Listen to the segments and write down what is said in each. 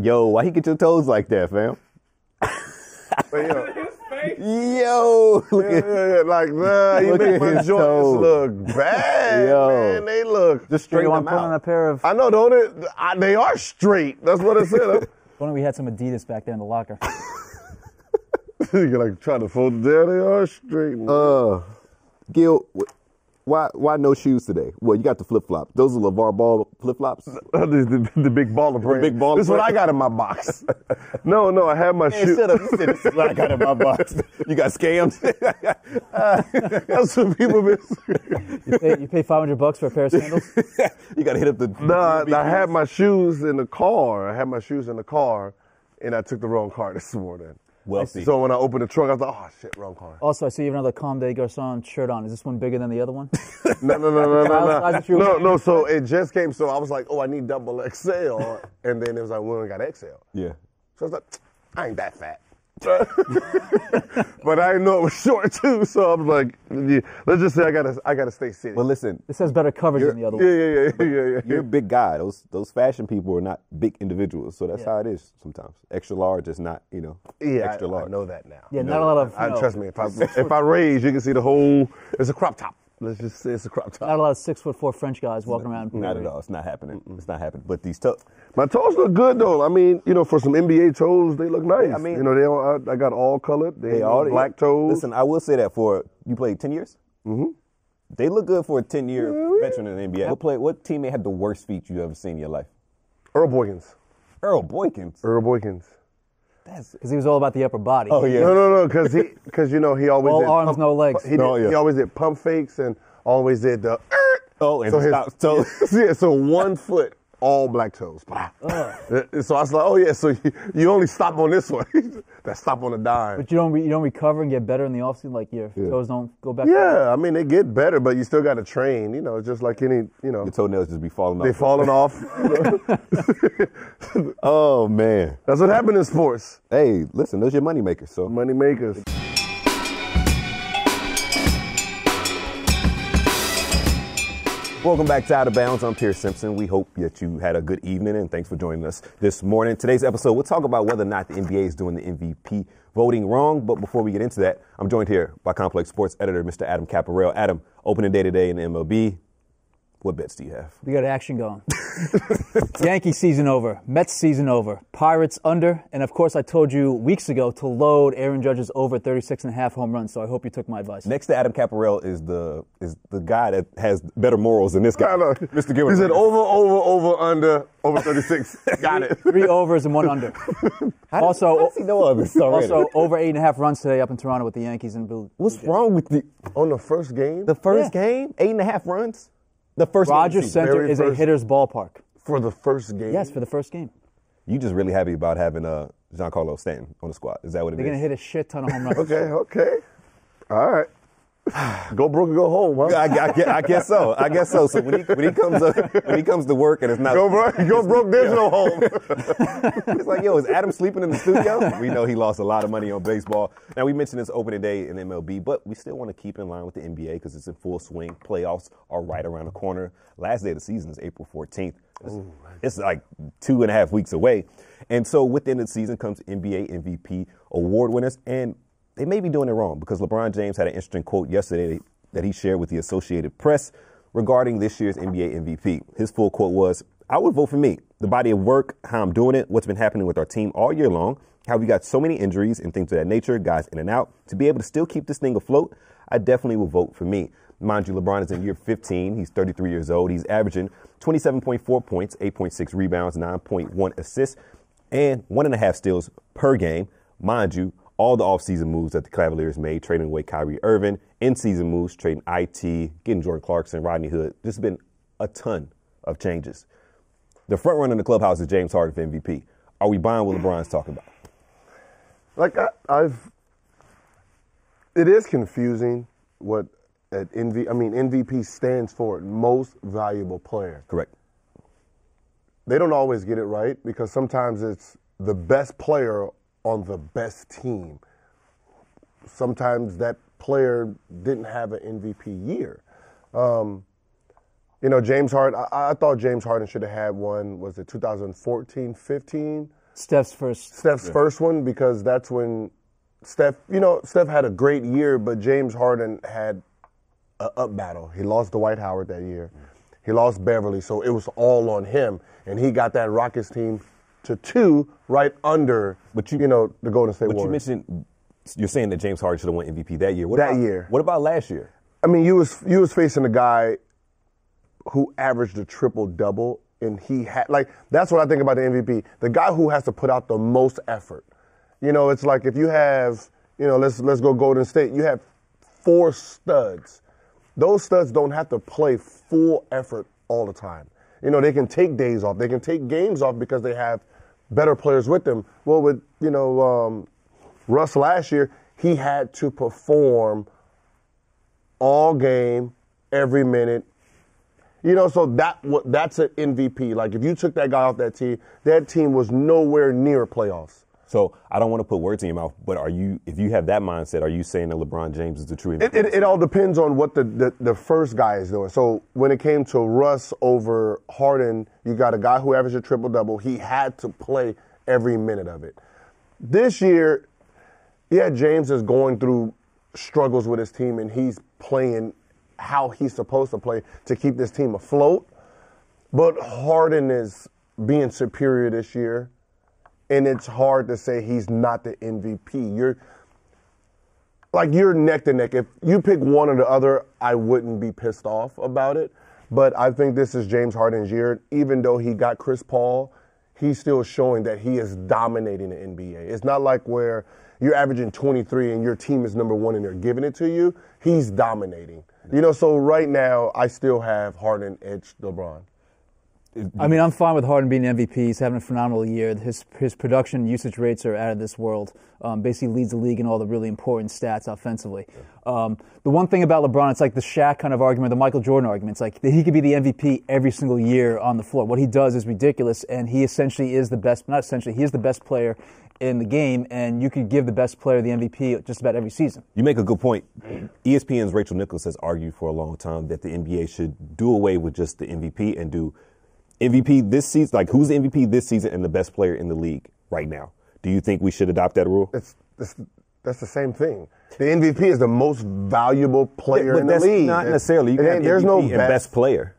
Yo, why he get your toes like that, fam? But, Yo, look at like, nah, you make my joints look bad, man. They look just straight. I'm putting on a pair of. I know, don't it? They are straight. That's what it said. Why don't we had some Adidas back there in the locker? You're like trying to fold it down. They are straight. Gil, why no shoes today? Well, you got the flip flops. Those are LeVar Ball flip flops. The big baller brand. Big baller. This is what I got in my box. No, I have my shoes. Shut up! You said this is what I got in my box. You got scammed. That's what people been. You pay $500 for a pair of sandals. You got to hit up the. Nah, I had my shoes in the car. And I took the wrong car this morning. Wealthy. So when I opened the trunk, I was like, oh, shit, wrong car. Also, I see you have another Comme des Garçons shirt on. Is this one bigger than the other one? No. So it just came. So I was like, oh, I need double XL. And then it was like, we only got XL. Yeah. So I was like, I ain't that fat. But I didn't know it was short, too. So I was like, yeah, let's just say I gotta stay sitting. Well, listen. This has better coverage than the other one. Yeah. You're a big guy. Those fashion people are not big individuals. So that's how it is sometimes. Extra large is not, extra large. I know that now. Yeah, not a lot of. Trust me, if I raise, you can see the whole. It's a crop top. Let's just say it's a crop top. Not a lot of 6'4" French guys walking around. Not at all. It's not happening. It's not happening. But these toes. My toes look good though. I mean, for some NBA toes, they look nice. I mean, I got all colored. They all black toes. Listen, I will say that you played 10 years. Mm-hmm. They look good for a 10-year veteran in the NBA. What teammate had the worst feet you ever seen in your life? Earl Boykins. Earl Boykins. That's because he was all about the upper body. Oh yeah. No, because he always all did arms, no legs. He always did pump fakes and always did the. So 1 foot, all black toes. So I was like, oh yeah, so you only stop on this one. That stop on a dime. But you don't recover and get better in the offseason, like your toes don't go back. Yeah, I mean they get better, but you still got to train. It's just like any. Your toenails just be falling off. They falling off. Oh man, that's what happened in sports. Hey, listen, those are your money makers. So money makers. Welcome back to Out of Bounds. I'm Pierce Simpson. We hope that you had a good evening, and thanks for joining us this morning. Today's episode, we'll talk about whether or not the NBA is doing the MVP voting wrong. But before we get into that, I'm joined here by Complex Sports editor, Mr. Adam Caparel. Adam, opening day today in the MLB. What bets do you have? We got action going. Yankee season over. Mets season over. Pirates under. And, of course, I told you weeks ago to load Aaron Judge's over 36.5 home runs, so I hope you took my advice. Next to Adam Caparel is the guy that has better morals than this guy, Mr. Gilbert. He said over, under, over 36. Got it. 3 overs and 1 under. Also, how does he know of this already? Also, over 8.5 runs today up in Toronto with the Yankees and Blue. What's wrong with on the first game? The first game? 8.5 runs? The first Rogers Center is a hitter's ballpark. For the first game? Yes, for the first game. You just really happy about having Giancarlo Stanton on the squad. Is that what it They're is? going to hit a shit ton of home runs. Okay. All right. Go broke or go home, huh? I guess so. So when he comes to work and it's not go broke, there's no home. It's like, yo, is Adam sleeping in the studio? We know he lost a lot of money on baseball. Now we mentioned this opening day in MLB, but we still want to keep in line with the NBA because it's in full swing. Playoffs are right around the corner. Last day of the season is April 14th. It's like 2.5 weeks away, and so with the end of the season comes NBA MVP award winners and. They may be doing it wrong because LeBron James had an interesting quote yesterday that he shared with the Associated Press regarding this year's NBA MVP. His full quote was, "I would vote for me. The body of work, how I'm doing it, what's been happening with our team all year long, how we got so many injuries and things of that nature, guys in and out. To be able to still keep this thing afloat, I definitely will vote for me." Mind you, LeBron is in year 15. He's 33 years old. He's averaging 27.4 points, 8.6 rebounds, 9.1 assists, and 1.5 steals per game. Mind you, all the offseason moves that the Cavaliers made, trading away Kyrie Irving, in-season moves, trading IT, getting Jordan Clarkson, Rodney Hood. There's been a ton of changes. The front runner in the clubhouse is James Harden for MVP. Are we buying what LeBron's talking about? Like it is confusing what MVP stands for most valuable player. Correct. They don't always get it right because sometimes it's the best player on the best team. Sometimes that player didn't have an MVP year. James Harden, I thought James Harden should have had one, was it 2014-15? Steph's first. Steph's first one, because that's when Steph had a great year, but James Harden had an up battle. He lost Dwight Howard that year. He lost Beverly, so it was all on him, and he got that Rockets team to 2 right under, the Golden State Warriors. But you mentioned, you're saying that James Harden should have won MVP that year. Year. What about last year? I mean, you was facing a guy who averaged a triple-double, and he had, that's what I think about the MVP. The guy who has to put out the most effort. It's like if you have, let's go Golden State. You have 4 studs. Those studs don't have to play full effort all the time. They can take days off. They can take games off because they have better players with them. Well, with, Russ last year, he had to perform all game, every minute. So that's an MVP. Like, if you took that guy off that team was nowhere near playoffs. So I don't want to put words in your mouth, but if you have that mindset, are you saying that LeBron James is the true MVP? It all depends on what the first guy is doing. So when it came to Russ over Harden, you got a guy who averaged a triple-double. He had to play every minute of it. This year, James is going through struggles with his team, and he's playing how he's supposed to play to keep this team afloat. But Harden is being superior this year. And it's hard to say he's not the MVP. You're neck to neck. If you pick one or the other, I wouldn't be pissed off about it. But I think this is James Harden's year. Even though he got Chris Paul, he's still showing that he is dominating the NBA. It's not like where you're averaging 23 and your team is number 1 and they're giving it to you. He's dominating. So right now, I still have Harden edge LeBron. I mean, I'm fine with Harden being MVP. He's having a phenomenal year. His production usage rates are out of this world. Basically leads the league in all the really important stats offensively. The one thing about LeBron, it's like the Shaq kind of argument, the Michael Jordan argument. It's like he could be the MVP every single year on the floor. What he does is ridiculous, and he essentially is the best, not essentially, he is the best player in the game, and you could give the best player the MVP just about every season. You make a good point. ESPN's Rachel Nichols has argued for a long time that the NBA should do away with just the MVP and do MVP this season, like who's the MVP this season and the best player in the league right now. Do you think we should adopt that rule? That's the same thing. The MVP is the most valuable player in the league. Not necessarily. You can have there's MVP no and best player.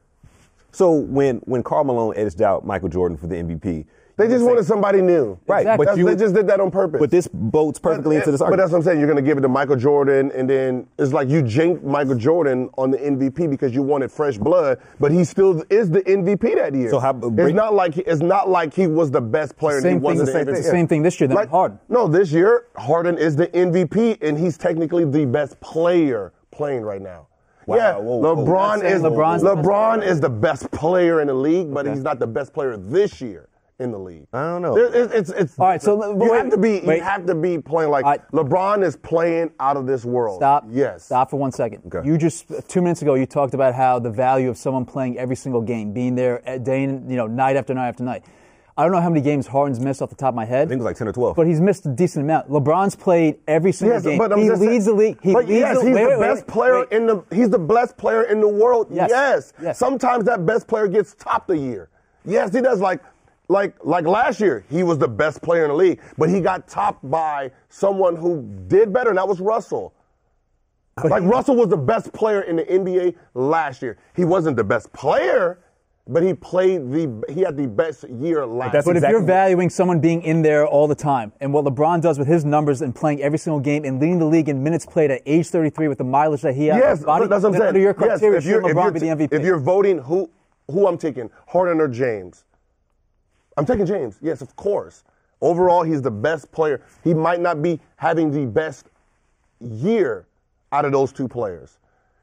So when Karl Malone edged out Michael Jordan for the MVP, they just wanted somebody new. Right. Exactly. But they just did that on purpose. But this boats perfectly into this But argument. that's what I'm saying. You're going to give it to Michael Jordan, and then it's like you jinked Michael Jordan on the MVP because you wanted fresh blood, but he still is the MVP that year. So it's not like he was the best player and he wasn't the MVP. Same thing this year than Harden. No, this year, Harden is the MVP, and he's technically the best player playing right now. Wow, yeah, LeBron is the best player in the league, but he's not the best player this year in the league. I don't know. It's all right. So you have to be playing like LeBron is playing out of this world. Stop. Yes. Stop for 1 second. Okay. You just 2 minutes ago you talked about how the value of someone playing every single game, being there day in, night after night after night. I don't know how many games Harden's missed off the top of my head. I think it was like 10 or 12. But he's missed a decent amount. LeBron's played every single game. But he leads the league. He's the best player in the. He's the best player in the world. Yes. Sometimes that best player gets topped a year. Yes, he does. Like last year, he was the best player in the league, but he got topped by someone who did better, and that was Russell. Russell was the best player in the NBA last year. He wasn't the best player, but he had the best year last year. But if you're valuing someone being in there all the time, and what LeBron does with his numbers and playing every single game and leading the league in minutes played at age 33 with the mileage that he has, that's what I'm saying. Under your criteria, should LeBron be the MVP? If you're voting who I'm taking, Harden or James, I'm taking James. Yes, of course. Overall, he's the best player. He might not be having the best year out of those two players.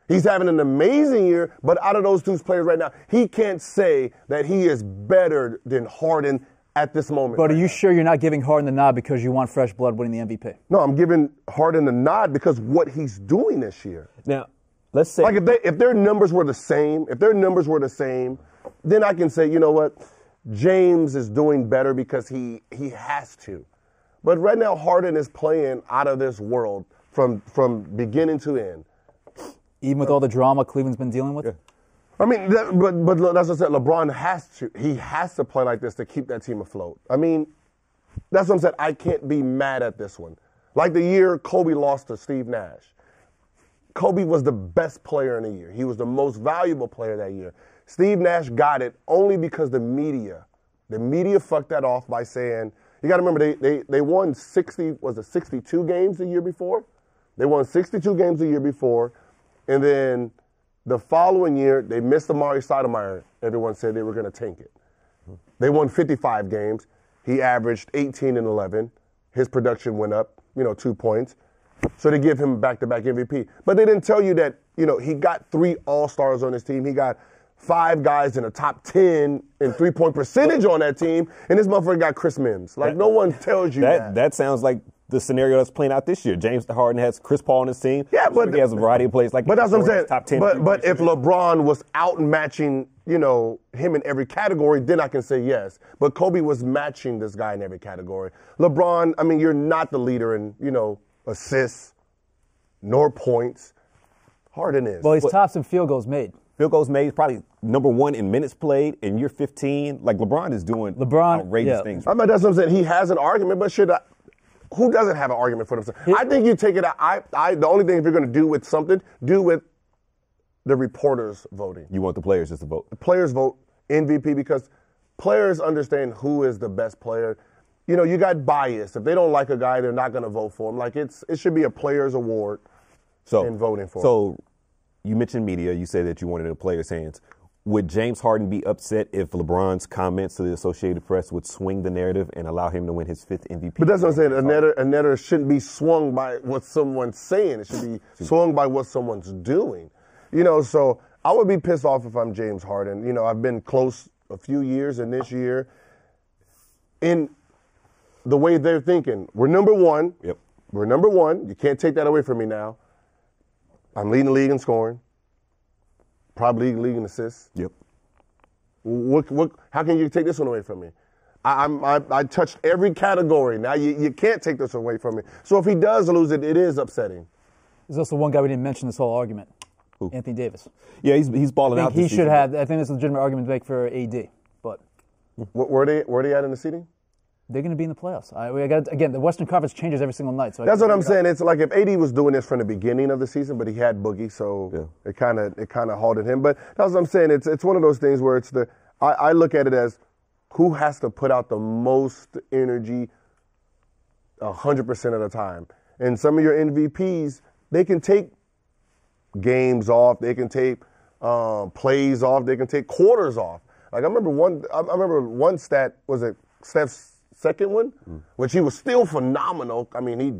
He's having an amazing year, but out of those two players right now, he can't say that he is better than Harden at this moment. But are you sure you're not giving Harden the nod because you want fresh blood winning the MVP? No, I'm giving Harden the nod because what he's doing this year. Now, let's say if their numbers were the same, then I can say, you know what, James is doing better because he has to. But right now, Harden is playing out of this world from beginning to end. Even with all the drama Cleveland's been dealing with? Yeah. I mean, but that's what I said. LeBron has to play like this to keep that team afloat. I mean, That's what I'm saying. I can't be mad at this one. Like the year Kobe lost to Steve Nash. Kobe was the best player in the year. He was the most valuable player that year. Steve Nash got it only because the media fucked that off by saying, you got to remember, they won 62 games the year before? They won 62 games the year before, and then the following year, they missed Amari Stoudemire. Everyone said they were going to tank it. They won 55 games. He averaged 18 and 11. His production went up, 2 points. So they give him back-to-back MVP. But they didn't tell you that, he got 3 All-Stars on his team. He got 5 guys in the top 10 in three-point percentage on that team, and this motherfucker got Chris Mims. Like, no one tells you that. That sounds like the scenario that's playing out this year. James Harden has Chris Paul on his team. Yeah, but he has a variety of players. But that's what I'm saying. Top 10 but if LeBron was out-matching, him in every category, then I can say yes. But Kobe was matching this guy in every category. LeBron, you're not the leader in, assists, nor points. Harden is. Well, he's tops in field goals made. Field goals made, probably number 1 in minutes played, and you're 15. Like, LeBron is doing outrageous things. That's what I'm saying. He has an argument, but who doesn't have an argument for themselves? I think you take it out. The only thing, if you're going to do with something, do with the reporters voting. You want the players just to vote? The players vote MVP because players understand who is the best player. You got bias. If they don't like a guy, they're not going to vote for him. Like, it should be a players' award in voting for him. So you mentioned media. You said that you wanted the players' hands. Would James Harden be upset if LeBron's comments to the Associated Press would swing the narrative and allow him to win his 5th MVP? But that's what I'm saying. A netter shouldn't be swung by what someone's saying. It should be swung by what someone's doing. So I would be pissed off if I'm James Harden. I've been close a few years, and this year, in the way they're thinking, we're number 1. Yep. We're number 1. You can't take that away from me now. I'm leading the league in scoring. Probably league in assists. Yep. How can you take this one away from me? I touched every category. Now you can't take this away from me. So if he does lose it, it is upsetting. There's also one guy we didn't mention this whole argument. Who? Anthony Davis. Yeah, he's balling out. He should have. I think there's a legitimate argument to make for AD. But where they at in the seating? They're going to be in the playoffs. Again, the Western Conference changes every single night. So that's what I'm saying. It's like if AD was doing this from the beginning of the season, but he had Boogie, so it kind of halted him. But that's what I'm saying. It's one of those things where I look at it as who has to put out the most energy 100% of the time. And some of your MVPs, they can take games off, they can take plays off, they can take quarters off. Like I remember one stat, was it Steph's second one, which he was still phenomenal. He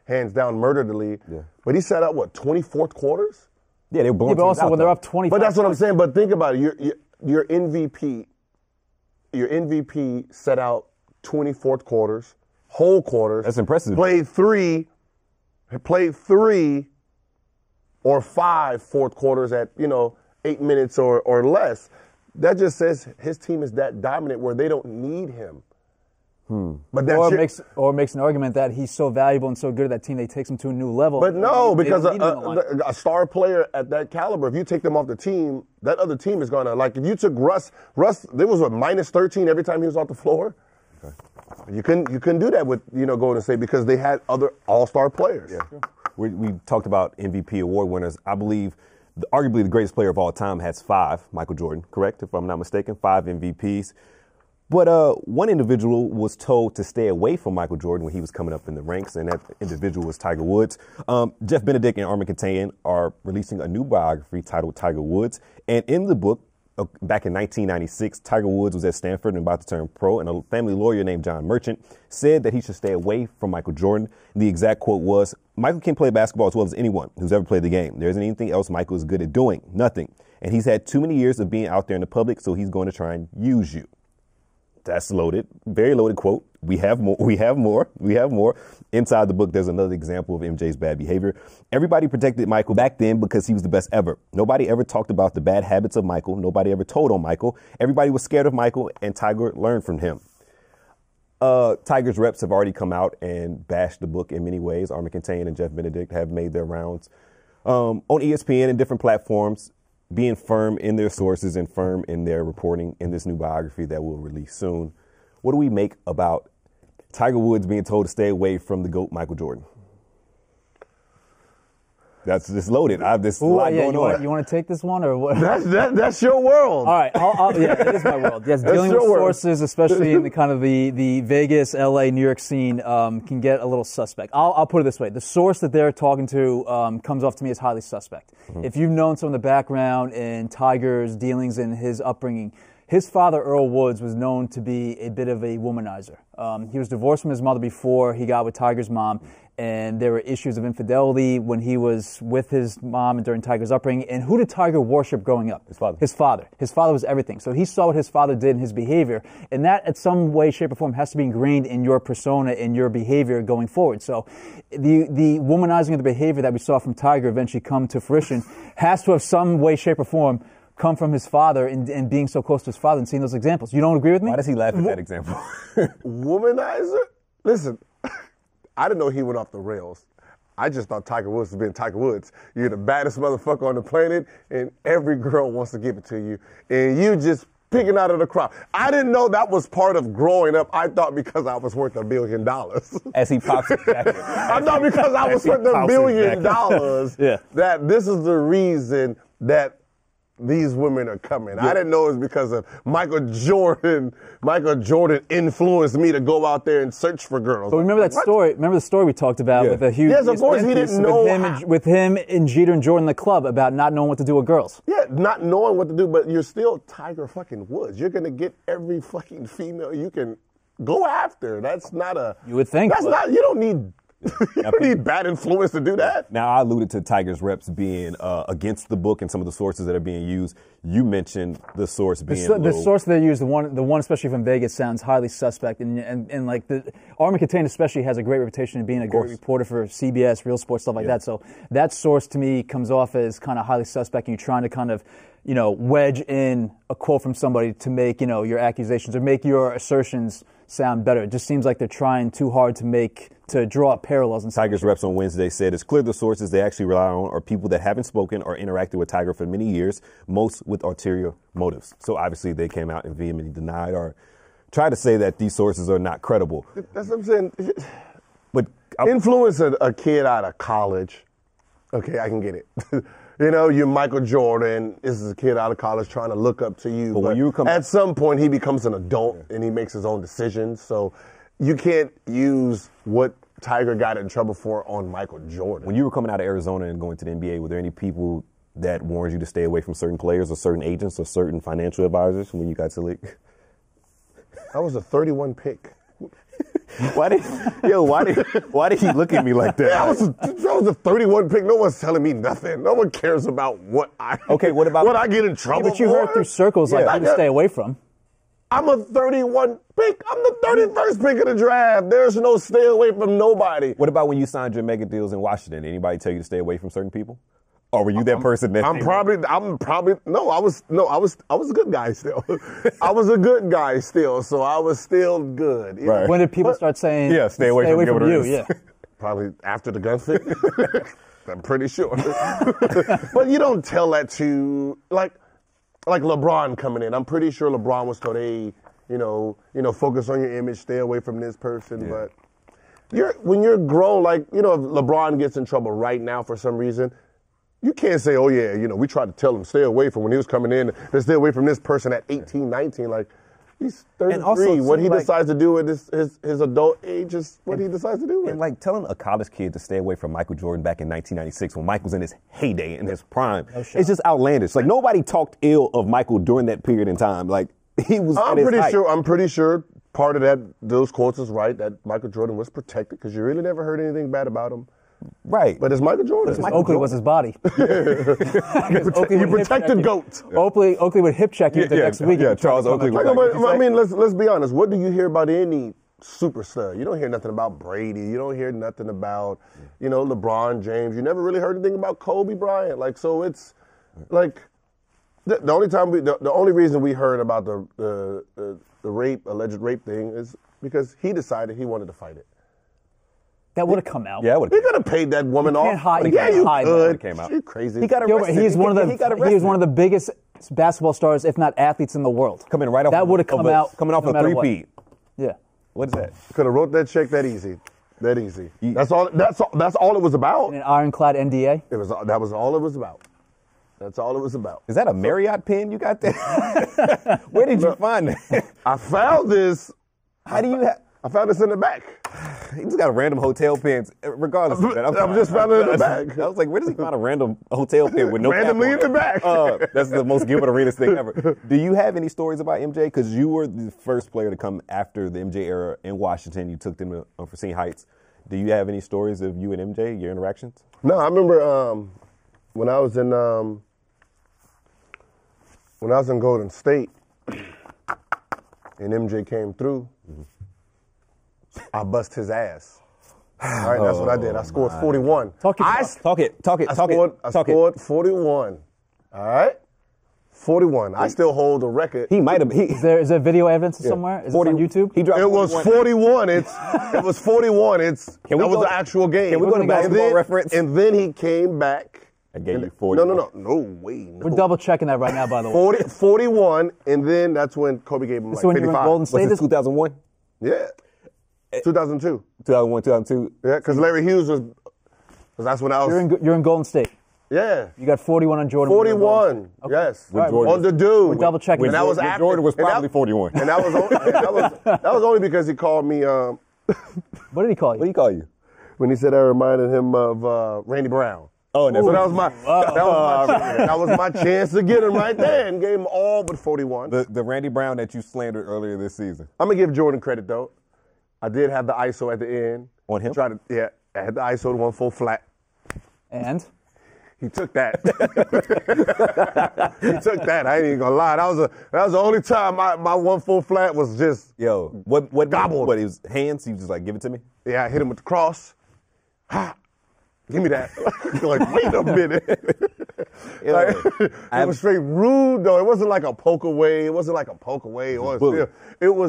hands down murdered the league. Yeah. But he set up 24th quarters? Yeah, they were blowing but also when they're up 25. But that's what I'm saying. But think about it. Your MVP set out 24th quarters, whole quarters. That's impressive. Played 3 or 5 fourth quarters at 8 minutes or less. That just says his team is that dominant where they don't need him. But or makes an argument that he's so valuable and so good at that team, they takes him to a new level. But no, because a star player at that caliber, if you take them off the team, that other team is going to, like if you took Russ, there was minus 13 every time he was off the floor. Okay. You couldn't do that with Golden State because they had other all-star players. Yeah. Sure. We talked about MVP award winners. I believe arguably the greatest player of all time has 5, Michael Jordan, correct? If I'm not mistaken, 5 MVPs. But one individual was told to stay away from Michael Jordan when he was coming up in the ranks, and that individual was Tiger Woods. Jeff Benedict and Armin Katayan are releasing a new biography titled Tiger Woods. And in the book, back in 1996, Tiger Woods was at Stanford and about to turn pro, and a family lawyer named John Merchant said that he should stay away from Michael Jordan. The exact quote was, "Michael can play basketball as well as anyone who's ever played the game. There isn't anything else Michael is good at doing. Nothing. And he's had too many years of being out there in the public, so he's going to try and use you." That's loaded. Very loaded quote. We have more. Inside the book, there's another example of MJ's bad behavior. Everybody protected Michael back then because he was the best ever. Nobody ever talked about the bad habits of Michael. Nobody ever told on Michael. Everybody was scared of Michael, and Tiger learned from him. Tiger's reps have already come out and bashed the book in many ways. Armin Katayan and Jeff Benedict have made their rounds on ESPN and different platforms, being firm in their sources and firm in their reporting in this new biography that we'll release soon. What do we make about Tiger Woods being told to stay away from the GOAT Michael Jordan. That's just loaded. I have this lot going on. You want to take this one or what? That's your world. All right. Yeah, it is my world. Yes, dealing with sources, especially in the kind of the Vegas, LA, New York scene, can get a little suspect. I'll put it this way: the source that they're talking to comes off to me as highly suspect. Mm-hmm. If you've known some of the background in Tiger's dealings and his upbringing. His father, Earl Woods, was known to be a bit of a womanizer. He was divorced from his mother before he got with Tiger's mom, and there were issues of infidelity when he was with his mom and during Tiger's upbringing. And who did Tiger worship growing up? His father. His father. His father was everything. So he saw what his father did in his behavior, and that, at some way, shape, or form, has to be ingrained in your persona, in your behavior going forward. So the womanizing of the behavior that we saw from Tiger eventually come to fruition has to have some way, shape, or form come from his father and being so close to his father and seeing those examples. You don't agree with me? Why does he laugh at that example? Womanizer? Listen, I didn't know he went off the rails. I just thought Tiger Woods was being Tiger Woods. You're the baddest motherfucker on the planet, and every girl wants to give it to you, and you just picking out of the crowd. I didn't know that was part of growing up. I thought because I was worth $1 billion. As he pops his jacket. I thought because I was worth $1 billion that this is the reason that these women are coming. Yeah. I didn't know it was because of Michael Jordan. Michael Jordan influenced me to go out there and search for girls. But remember that story? Remember the story we talked about with a huge Yes, of course, he didn't know. With him and Jeter and Jordan in the club about not knowing what to do with girls. Yeah, not knowing what to do, but you're still Tiger fucking Woods. You're going to get every fucking female you can go after. That's not a... You would think. That's not... You don't need... You don't need bad influence to do that. Now, I alluded to Tiger's reps being against the book and some of the sources that are being used. You mentioned the source being the source they use, the one especially from Vegas, sounds highly suspect, and like the Armin Catane especially has a great reputation of being a great reporter for CBS, Real Sports, stuff like that. So that source to me comes off as kind of highly suspect, and you're trying to kind of wedge in a quote from somebody to make your accusations or make your assertions sound better. It just seems like they're trying too hard to draw up parallels. And Tiger's reps on Wednesday said it's clear the sources they actually rely on are people that haven't spoken or interacted with Tiger for many years, most with ulterior motives. So obviously they came out and vehemently denied or tried to say that these sources are not credible. That's what I'm saying. But influence a kid out of college. Okay, I can get it. You're Michael Jordan. This is a kid out of college trying to look up to you. But at some point, he becomes an adult and he makes his own decisions. So you can't use what Tiger got in trouble for on Michael Jordan. When you were coming out of Arizona and going to the NBA, were there any people that warned you to stay away from certain players or certain agents or certain financial advisors when you got to the league? I was a 31 pick. Why did he look at me like that? I was a 31 pick. No one's telling me nothing. No one cares about what I get in trouble for. But you heard through circles like to stay away from. I'm a 31 pick. I'm the 31st pick of the draft. There's no stay away from nobody. What about when you signed your mega deals in Washington? Anybody tell you to stay away from certain people? Or were you that person that? I was a good guy still. I was a good guy still, so I was still good. Right. When did people start saying, stay away from you? Yeah. Probably after the gun fit. I'm pretty sure. But you don't tell that to, like LeBron coming in. I'm pretty sure LeBron was told, hey, focus on your image, stay away from this person. Yeah. But when you're grown, if LeBron gets in trouble right now for some reason, you can't say, oh, yeah, we tried to tell him stay away from when he was coming in, to stay away from this person at 18, 19. Like, he's 33. And also, what he decides to do with his adult age is what he decides to do with. And, telling a college kid to stay away from Michael Jordan back in 1996 when Mike was in his heyday, in his prime, it's just outlandish. Nobody talked ill of Michael during that period in time. He was I'm pretty sure part of those quotes is right, that Michael Jordan was protected because you really never heard anything bad about him. Right. But it's Michael Jordan. Oakley was his body. You protected GOAT. Oakley would hip check you the next week. Yeah, Charles Oakley. Let's be honest. What do you hear about any superstar? You don't hear nothing about Brady. You don't hear nothing about, LeBron James. You never really heard anything about Kobe Bryant. So it's the only reason we heard about the alleged rape thing is because he decided he wanted to fight it. That would have come out. Yeah, he could have paid that woman off. Hide, you could. Came out. You're crazy. He got arrested. He was one of the biggest basketball stars, if not athletes, in the world. Coming right off. That would have come out. Coming off a three-peat. Yeah. What is that? Could have wrote that check that easy. That easy. That's all it was about. An ironclad NDA? That was all it was about. That's all it was about. Is that a Marriott pen you got there? Where did you find that? I found this. How do you I found this in the back. He just got a random hotel pen, regardless of that. I'm just found it in the back. I was like, where does he find a random hotel pen with no Randomly cap on in the back. That's the most Gilbert Arenas thing ever. Do you have any stories about MJ? Because you were the first player to come after the MJ era in Washington. You took them to Unforeseen Heights. Do you have any stories of you and MJ, your interactions? No, I remember when I was in Golden State and MJ came through. I bust his ass. All right, that's what I did. I scored 41. Talk it. I scored 41. All right? 41. I still hold the record. He might have. Is there video evidence somewhere? Is it on YouTube? He dropped It was 41. It was 41. That was the actual game. Can we go to Basketball Reference? And then he came back. I gave you 40. No way. No. We're double checking that right now, by the way. 41, and then that's when Kobe gave him like So when you were in 55. Golden State? Was it 2001? Yeah. 2002. 2001, 2002? Yeah, because Larry Hughes was that's when I was. You're in Golden State. Yeah. You got 41 on Jordan. 41. Okay. Yes. Right, On the dude. We're double checking. And that was after. Jordan was probably 41. And that was only because he called me. What did he call you? What do you call you? When he said I reminded him of Randy Brown. Oh, and So that was my chance to get him right there and gave him all but 41. The Randy Brown that you slandered earlier this season. I'm gonna give Jordan credit though. I did have the ISO at the end. On him? I had the ISO to 1 full flat. And? He took that. He took that. I ain't even gonna lie. That was the only time my 1 full flat was just What gobbled. What, his hands? He was just like, give it to me? I hit him with the cross. Ha! Give me that. Like, wait a minute. It was straight rude though. It wasn't like a poke away. It was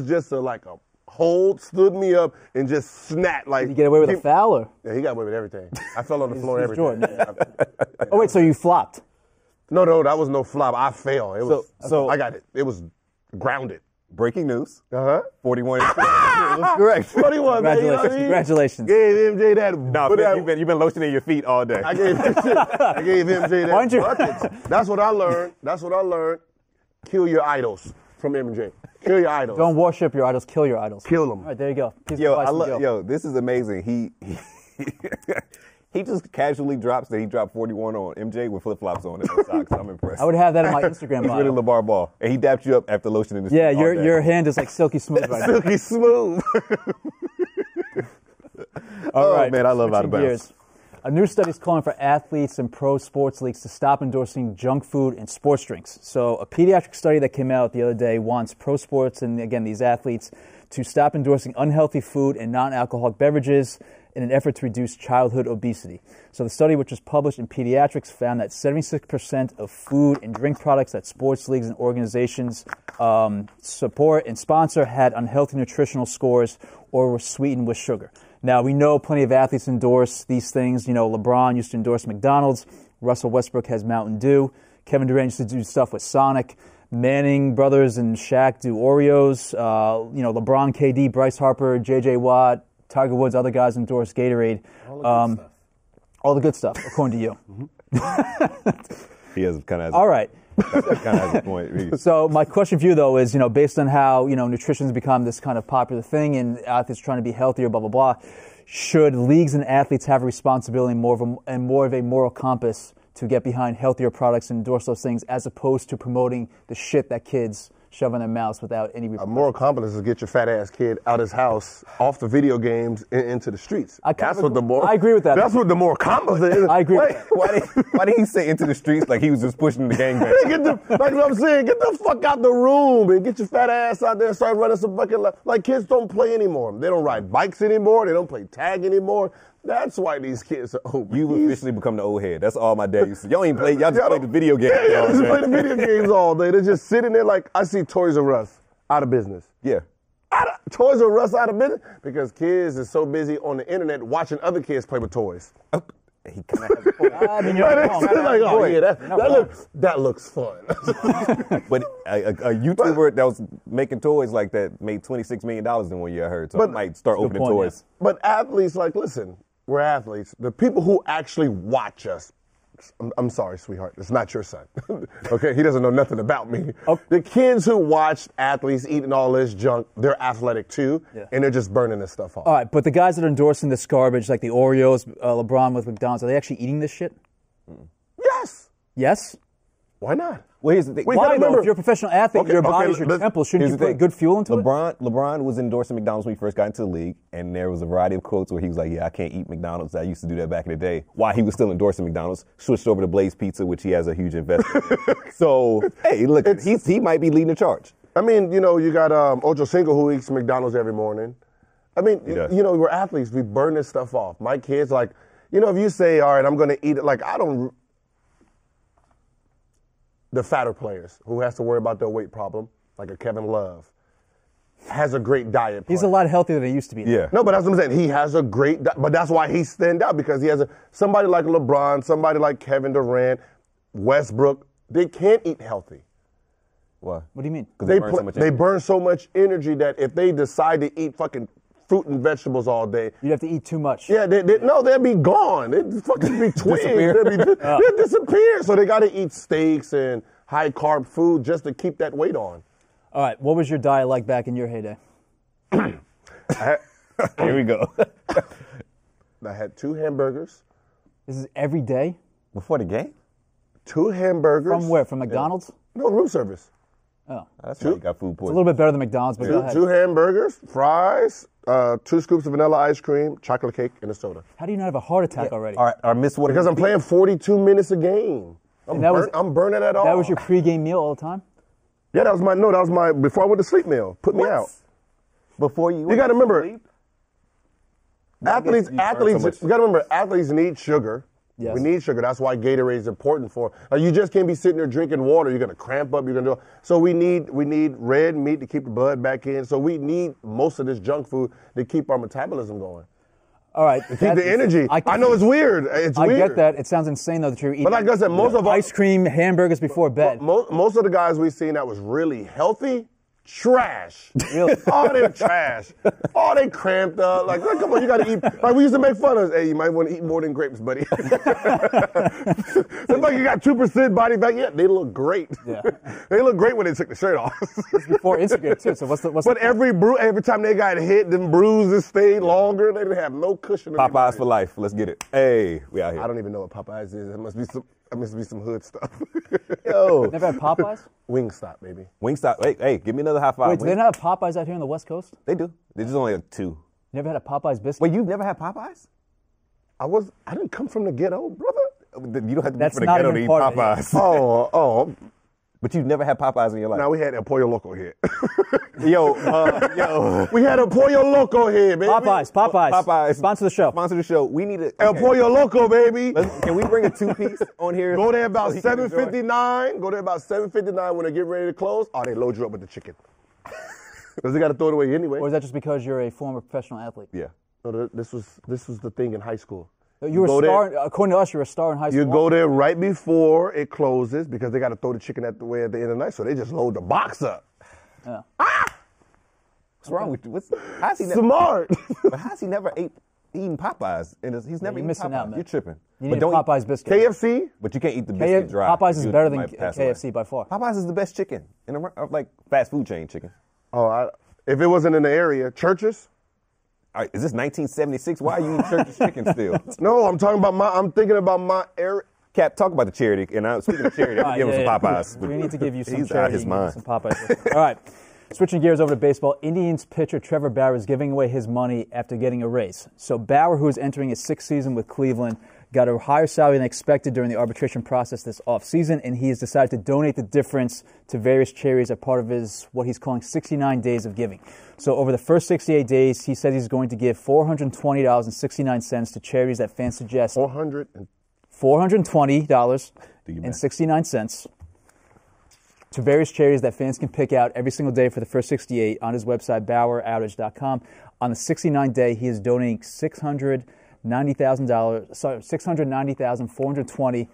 just like a hold, stood me up, and just snapped. Like, Did you get away with a foul? Or? Yeah, he got away with everything. I fell on the floor and everything. Jordan. Oh, wait, so you flopped? No, that was no flop. I fell. It was. I got it. It was grounded. Breaking news. 41. That's correct. 41, man. You know what I mean? Congratulations. Gave MJ that. No, you've been lotioning your feet all day. I gave MJ that. Why don't you- buckets. That's what I learned. Kill your idols from MJ. Kill your idols. Don't worship your idols, kill your idols. Kill them. All right, there you go. Piece of advice from Joe. This is amazing. He just casually drops that he dropped 41 on MJ with flip-flops on and no socks. I'm impressed. I would have that in my Instagram He's bio. really LeVar Ball. And he dapped you up after lotioning his feet all day. your hand is like silky smooth right now. Silky smooth. All right, man, I love Out of switching Bounds. gears. A new study is calling for athletes and pro sports leagues to stop endorsing junk food and sports drinks. So a pediatric study that came out the other day wants pro sports and, again, these athletes to stop endorsing unhealthy food and non-alcoholic beverages in an effort to reduce childhood obesity. So the study, which was published in Pediatrics, found that 76% of food and drink products that sports leagues and organizations support and sponsor had unhealthy nutritional scores or were sweetened with sugar. Now, we know plenty of athletes endorse these things. You know, LeBron used to endorse McDonald's. Russell Westbrook has Mountain Dew. Kevin Durant used to do stuff with Sonic. Manning brothers and Shaq do Oreos. LeBron, KD, Bryce Harper, J.J. Watt, Tiger Woods, other guys endorse Gatorade. All the good stuff, according to you. He has kind of. All right. Kind of has a point. So my question for you, though, is, based on how, nutrition has become this kind of popular thing and athletes trying to be healthier, blah, blah, blah, should leagues and athletes have a responsibility and more of a moral compass to get behind healthier products and endorse those things as opposed to promoting the shit that kids shove in their mouths without any A repercussions? moral compass is to get your fat ass kid out of his house, off the video games, and into the streets. I agree with that. That's what the moral compass is. I agree with that. Why did he say into the streets like he was just pushing the gangbang? Like what I'm saying, get the fuck out the room and get your fat ass out there and start running some fucking like kids don't play anymore. They don't ride bikes anymore. They don't play tag anymore. That's why these kids are obese. You've officially become the old head. That's all my dad used to say. Y'all ain't play. Y'all just play the video games. Yeah, just play the video games all day. They're just sitting there like, I see Toys R Us out of business. Yeah. Toys R Us out of business because kids are so busy on the internet watching other kids play with toys. He kind of has a point. I mean, you're But wrong. it's like, oh, yeah, You're not that looks fun. But a YouTuber that was making toys like that made $26 million in 1 year, I heard. So I might start opening point, toys. But athletes, like, listen, we're athletes. The people who actually watch us, I'm sorry, sweetheart, it's not your son. Okay, he doesn't know nothing about me. Okay. The kids who watch athletes eating all this junk, they're athletic too, and they're just burning this stuff off. All right, but the guys that are endorsing this garbage, like the Oreos, LeBron with McDonald's, are they actually eating this shit? Yes. Yes? Why not? Well, here's the thing. Wait, Why, gotta though? remember- If you're a professional athlete, your body is your let's- temple. Shouldn't Here's you the put thing. good fuel into it? LeBron was endorsing McDonald's when he first got into the league, and there was a variety of quotes where he was like, "Yeah, I can't eat McDonald's. I used to do that back in the day." While he was still endorsing McDonald's, switched over to Blaze Pizza, which he has a huge investment in. So, hey, look, he might be leading the charge. I mean, you got Ocho Cinco who eats McDonald's every morning. I mean, does. we're athletes. We burn this stuff off. My kids, like, if you say, all right, I'm going to eat it, like, the fatter players who has to worry about their weight problem, like a Kevin Love, has a great diet plan. He's a lot healthier than he used to be. Yeah. No, but that's what I'm saying. He has a great, but that's why he stand out, because he has somebody like LeBron, somebody like Kevin Durant, Westbrook. They can't eat healthy. Why? What do you mean? Because They burn so much energy that if they decide to eat fucking fruit and vegetables all day, You'd have to eat too much. yeah, they'll be gone. They'd fucking be twigs. Disappear. They'll disappear. So they got to eat steaks and high carb food just to keep that weight on. All right, what was your diet like back in your heyday? Here we go. I had 2 hamburgers. This is every day? Before the game? 2 hamburgers. From where? From McDonald's? No, room service. Oh. That's why you got food It's a poisoning. little bit better than McDonald's, but go ahead. 2 hamburgers, fries, 2 scoops of vanilla ice cream, chocolate cake, and a soda. How do you not have a heart attack already? Our Miss Water. Because I'm playing 42 minutes a game. I'm burning that all. That was your pregame meal all the time? Yeah, that was my before I went to sleep meal. Put me out. Before you. You got to remember, sleep? athletes. you burn Athletes. so much. You got to remember, athletes need sugar. Yes. We need sugar. That's why Gatorade is important for. You just can't be sitting there drinking water. You're gonna cramp up. You're gonna do. So we need red meat to keep the blood back in. So we need most of this junk food to keep our metabolism going. All right. Keep the energy. I know it's weird. It's I weird. get that. It sounds insane, though, that you're eating But like I said, most of our ice cream, hamburgers before bed. most of the guys we've seen that was really healthy, trash. Really? All they trash. All they cramped up. Like, come on, you got to eat. Like, we used to make fun of us. Hey, you might want to eat more than grapes, buddy. It's like you got 2% body fat. Yeah, they look great. Yeah. They look great when they took the shirt off. Before Instagram, too. So what's But every time they got hit, them bruises stayed longer. They didn't have no cushion. in their Popeyes body. for life. Let's get it. Hey, we out here. I don't even know what Popeyes is. It must be some hood stuff. Yo. Never had Popeyes? Wingstop, baby. Wingstop. Hey, give me another high five. Wait, do they not have Popeyes out here on the West Coast? They do. There's just only 2. You never had a Popeyes biscuit? Wait, you've never had Popeyes? I didn't come from the ghetto, brother. You don't have to That's be from the not ghetto even to eat part of it. Popeyes. Oh. But you've never had Popeyes in your life. Now we had El Pollo Loco here. Yo. We had El Pollo Loco here, baby. Popeyes. Sponsor the show. Sponsor the show. We need it. El Pollo Loco, baby. Can we bring a 2-piece on here? Go there about so he can enjoy? 7:59. Go there about 7:59 when they get ready to close. Oh, they load you up with the chicken. Because they got to throw it away anyway. Or is that just because you're a former professional athlete? Yeah. No, this was the thing in high school. You were a go star, there- according to us, you're a star in high school. You go there right before it closes because they got to throw the chicken at the end of the night. So they just load the box up. Yeah. What's wrong with you? How's he never, Smart. but how's he never eaten Popeyes? And he's never you're eaten missing Popeyes. out, man. You're tripping. You But need a don't eat- Popeyes biscuit. KFC. But you can't eat the biscuit dry. Popeyes is You better than might pass away. KFC by far. Popeyes is the best chicken in like fast food chain chicken. Oh, if it wasn't in the area, churches. All right, is this 1976? Why are you eating Church's chicken still? No, I'm thinking about my area. Cap, talk about the charity. And speaking of charity, I'm giving him some Popeyes. We need to give you some He's charity. out his You can mind. give Some Popeyes. All right. Switching gears over to baseball, Indians pitcher Trevor Bauer is giving away his money after getting a raise. So Bauer, who is entering his 6th season with Cleveland, got a higher salary than expected during the arbitration process this offseason, and he has decided to donate the difference to various charities as part of his, what he's calling 69 days of giving. So over the first 68 days, he said he's going to give $420.69 to charities that fans suggest. $420.69 to various charities that fans can pick out every single day for the first 68 on his website, BauerOutage.com. On the 69th day, he is donating $600 $90,000. Sorry, $690,420.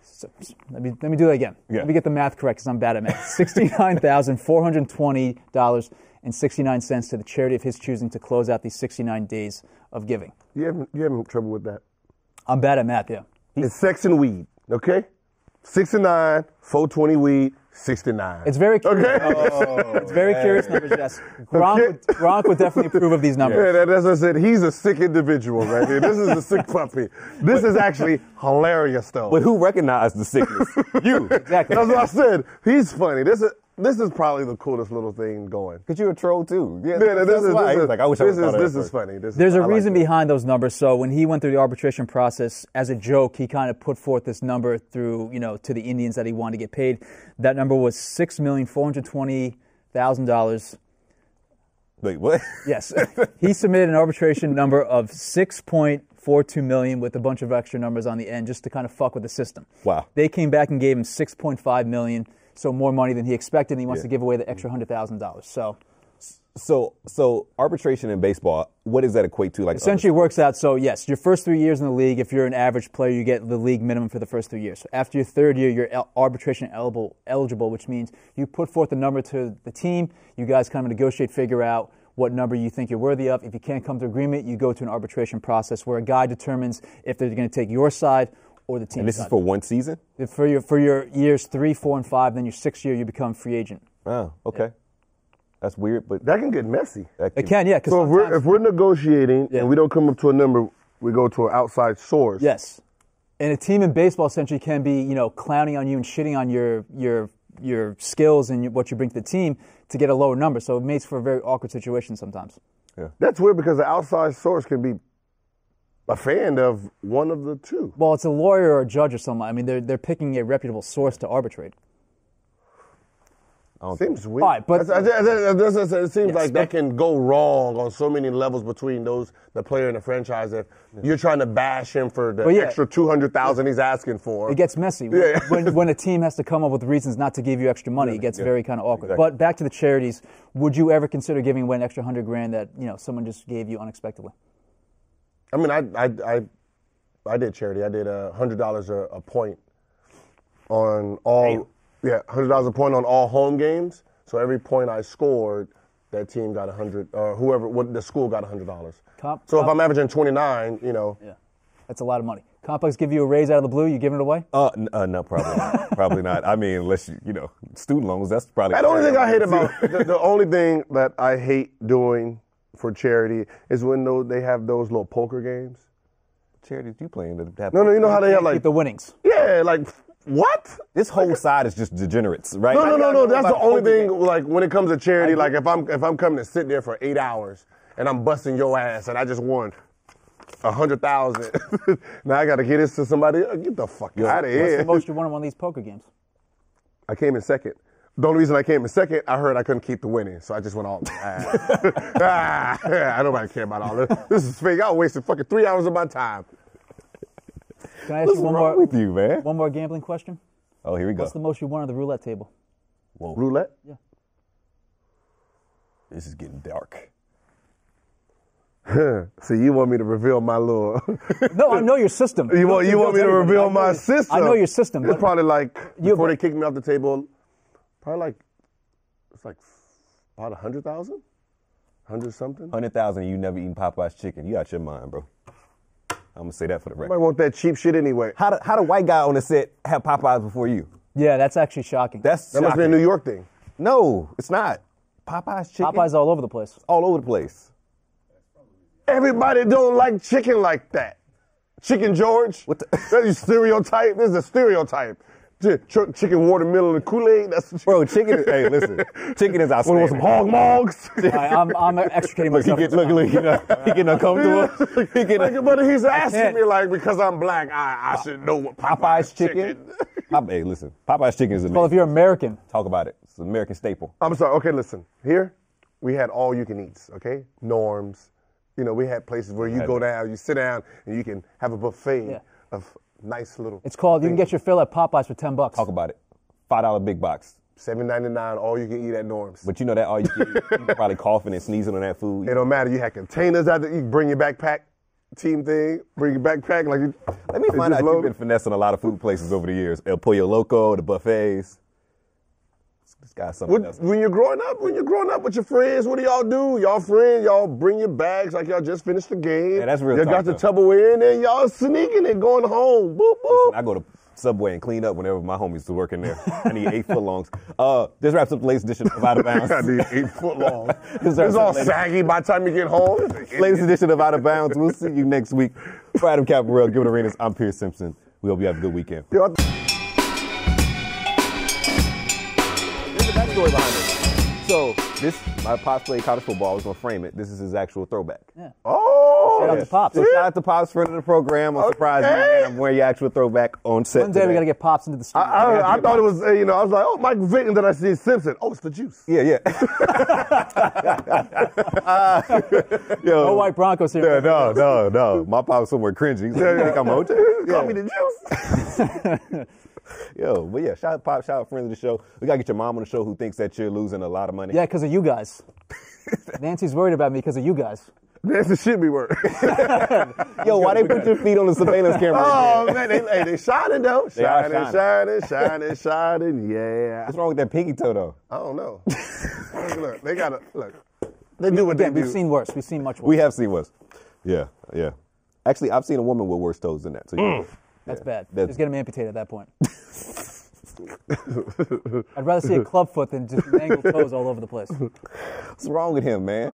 So, let me do that again. Yeah. Let me get the math correct because I'm bad at math. $69,420.69 to the charity of his choosing to close out these 69 days of giving. You having trouble with that? I'm bad at math, yeah. It's sex and weed, okay? 69, 420 weed, 69. It's very curious. Okay. It's very curious numbers, yes. Gronk would definitely approve of these numbers. Yeah, that's what I said. He's a sick individual right here. This is a sick puppy. This is actually hilarious, though. But who recognized the sickness? You. Exactly. That's what I said. He's funny. This is probably the coolest little thing going. Because you're a troll, too. Yeah, This is like, I wish I was this is funny. There's a reason behind those numbers. So when he went through the arbitration process, as a joke, he kind of put forth this number through, to the Indians that he wanted to get paid. That number was $6,420,000. Wait, what? Yes. He submitted an arbitration number of $6.42 million with a bunch of extra numbers on the end just to kind of fuck with the system. Wow. They came back and gave him $6.5 million, so more money than he expected, and he wants to give away the extra $100,000. So arbitration in baseball, what does that equate to? Like Essentially, it works out. So, yes, your first 3 years in the league, if you're an average player, you get the league minimum for the first 3 years. So after your third year, you're arbitration eligible, which means you put forth a number to the team. You guys kind of negotiate, figure out what number you think you're worthy of. If you can't come to agreement, you go to an arbitration process where a guy determines if they're going to take your side or the team's side. And this is for one season? For your years 3, 4, and 5, then your sixth year, you become free agent. Oh, okay. Yeah. That's weird, but that can get messy. It can, yeah. So if we're negotiating and we don't come up to a number, we go to an outside source. Yes, and a team in baseball essentially can be, clowning on you and shitting on your skills and what you bring to the team to get a lower number. So it makes for a very awkward situation sometimes. Yeah, that's weird because the outside source can be a fan of one of the two. Well, it's a lawyer or a judge or something. I mean, they're picking a reputable source to arbitrate. Seems weird. All right, but it seems like that can go wrong on so many levels between the player and the franchise. If you're trying to bash him for the extra $200,000 he's asking for, it gets messy. Yeah. When a team has to come up with reasons not to give you extra money, it gets very kind of awkward. Exactly. But back to the charities, would you ever consider giving away an extra $100,000 that someone just gave you unexpectedly? I mean, I did charity. I did $100 a point on all. Damn. Yeah, $100 a point on all home games. So every point I scored, that team got $100, or the school got $100. So if I'm averaging 29, Yeah, that's a lot of money. Complex give you a raise out of the blue, you giving it away? No, probably not. Probably not. I mean, unless student loans, that's probably. The only thing I hate about, the only thing that I hate doing for charity is when they have those little poker games. Charities you playing? No, you know how they have keep the winnings. Yeah, like. What? This whole side is just degenerates, right? No. That's the only thing. Like when it comes to charity, like if I'm coming to sit there for 8 hours and I'm busting your ass and I just won $100,000, now I got to get this to somebody. Get the fuck out of here. What's the most you won on one of these poker games? I came in second. The only reason I came in second, I heard I couldn't keep the winning, so I just went all. I nobody care about all this. This is fake. I wasted fucking 3 hours of my time. Can I ask you one more with you, man? One more gambling question? Oh, here we go. What's the most you won on the roulette table? Whoa. Roulette? Yeah. This is getting dark. So you want me to reveal my little? No, I know your system. You want me to reveal my system? I know your system. It's probably like before they kicked me off the table. Probably like it's like about 100,000, 100 something. 100,000. You never eaten Popeye's chicken. You out your mind, bro. I'm gonna say that for the record. I want that cheap shit anyway. How the white guy on the set have Popeyes before you? Yeah, that's actually shocking. That must be a New York thing. No, it's not. Popeye's chicken. Popeye's all over the place. All over the place. Everybody don't like chicken like that. Chicken George. What the? That's a stereotype. This is a stereotype. Chicken watermelon and Kool-Aid. Bro, chicken. Hey, listen. Chicken is outstanding. Want some hog mogs? I'm extricating myself. Look, he getting uncomfortable. But he's asking me like because I'm black, I should know what Popeye's chicken. Hey, listen. Popeye's chicken is amazing. Well, if you're American, talk about it. It's an American staple. I'm sorry. Okay, listen. Here, we had all you can eats. Okay, Norms. We had places where you go down, you sit down, and you can have a buffet of nice little. It's called. You can get your fill at Popeyes for $10. Talk about it. $5 big box. $7.99. All you can eat at Norms. But you know that all you can eat. You probably coughing and sneezing on that food. It don't matter. You had containers out there. You can bring your backpack. team thing, bring your backpack like you. Let me find out if you've been finessing a lot of food places over the years. El Pollo Loco, the buffets. This guy's something else. When you're growing up with your friends, what do y'all do? Y'all friends, y'all bring your bags like y'all just finished the game. Yeah, that's real You got the Tupperware in there, y'all sneaking and going home. Boop, boop. Listen, I go to Subway and clean up whenever my homies are working there. I need 8 footlongs. This wraps up the latest edition of Out of Bounds. I need 8 footlongs. It's all saggy by the time you get home. Latest edition of Out of Bounds. We'll see you next week. For Adam Caparell, Gilbert Arenas, I'm Pierce Simpson. We hope you have a good weekend. Yeah, There's a backstory behind this. So my Pops played college football. I was going to frame it. This is his actual throwback. Yeah. Oh, Shout out to Pops. So shout out to Pops, friend of the program. I'm surprised man. I'm wearing your actual throwback on set. One day today. we got to get Pops into the studio. I thought it was, I was like, oh, Michael Vick, and then I see Simpson. Oh, it's the juice. Yeah. Yo, No white Broncos here. Yeah, no. My Pop's somewhere cringy. He's like, you think I'm OJ? Call me the juice. Yo, but yeah, shout out Pop, shout out friends of the show. We gotta get your mom on the show who thinks that you're losing a lot of money. Yeah, because of you guys. Nancy's worried about me because of you guys. That's the shit be worth. Yo, why they put your feet on the surveillance camera? Oh, man, they shining, though. They are Shining, yeah. What's wrong with that pinky toe, though? I don't know. Look, they gotta, they do what they do. We've seen worse. We've seen much worse. We have seen worse. Yeah. Actually, I've seen a woman with worse toes than that. So That's bad. That's- Just get him amputated at that point. I'd rather see a club foot than just mangled toes all over the place. What's wrong with him, man?